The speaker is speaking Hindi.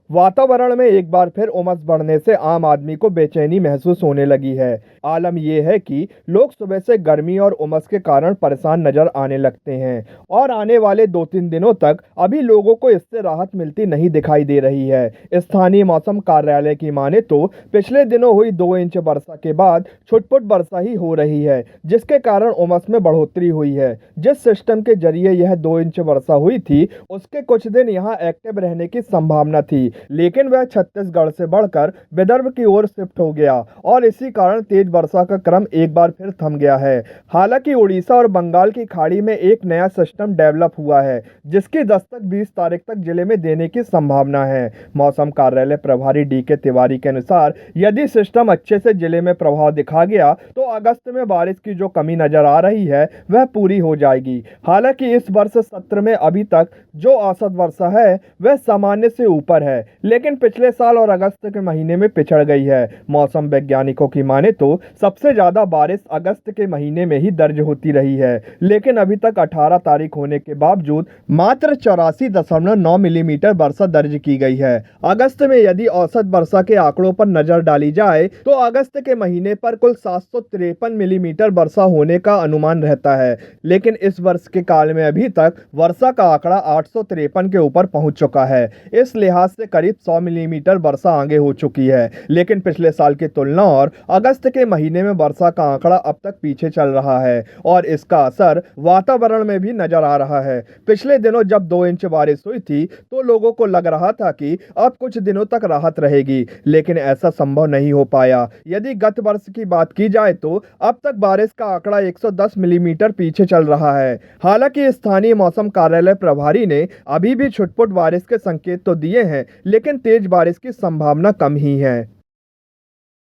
वातावरण में एक बार फिर उमस बढ़ने से आम आदमी को बेचैनी महसूस होने लगी है। आलम यह है कि लोग सुबह से गर्मी और उमस के कारण परेशान नजर आने लगते हैं और आने वाले 2-3 दिनों तक अभी लोगों को इससे राहत मिलती नहीं दिखाई दे रही है। स्थानीय मौसम कार्यालय की माने तो पिछले दिनों हुई 2 इंच वर्षा के बाद छुटपुट वर्षा ही हो रही है, जिसके कारण उमस में बढ़ोतरी हुई है। जिस सिस्टम के जरिए यह 2 इंच वर्षा हुई थी, उसके कुछ दिन यहाँ एक्टिव रहने की संभावना थी, लेकिन वह छत्तीसगढ़ से बढ़कर विदर्भ की ओर शिफ्ट हो गया और इसी कारण तेज वर्षा का क्रम एक बार फिर थम गया है। हालांकि उड़ीसा और बंगाल की खाड़ी में एक नया सिस्टम डेवलप हुआ है, जिसकी दस्तक 20 तारीख तक जिले में देने की संभावना है। मौसम कार्यालय प्रभारी डी.के. तिवारी के अनुसार यदि सिस्टम अच्छे से जिले में प्रभाव दिखा गया तो अगस्त में बारिश की जो कमी नजर आ रही है वह पूरी हो जाएगी। हालांकि इस वर्ष सत्र में अभी तक जो औसत वर्षा है वह सामान्य से ऊपर है, लेकिन पिछले साल और अगस्त के महीने में पिछड़ गई है। मौसम वैज्ञानिकों की माने तो सबसे ज्यादा बारिश अगस्त के महीने में ही दर्ज होती रही है, लेकिन अभी तक 18 तारीख होने के बावजूद मात्र 84.9 मिलीमीटर वर्षा दर्ज की गई है। अगस्त में यदि औसत वर्षा के आंकड़ों पर नजर डाली जाए तो अगस्त के महीने पर कुल 753 मिलीमीटर वर्षा होने का अनुमान रहता है, लेकिन इस वर्ष के काल में अभी तक वर्षा का आंकड़ा 853 के ऊपर पहुंच चुका है। इस लिहाज से करीब 100 मिलीमीटर वर्षा आगे हो चुकी है, लेकिन पिछले साल की तुलना और अगस्त के महीने में वर्षा का आंकड़ा अब तक पीछे चल रहा है और इसका असर वातावरण में भी नजर आ रहा है। पिछले दिनों जब 2 इंच बारिश हुई थी तो लोगों को लग रहा था कि अब कुछ दिनों तक राहत रहेगी, लेकिन ऐसा संभव नहीं हो पाया। यदि गत वर्ष की बात की जाए तो अब तक बारिश का आंकड़ा 110 मिलीमीटर पीछे चल रहा है। हालांकि स्थानीय मौसम कार्यालय प्रभारी ने अभी भी छुटपुट बारिश के संकेत तो दिए हैं, लेकिन तेज बारिश की संभावना कम ही है।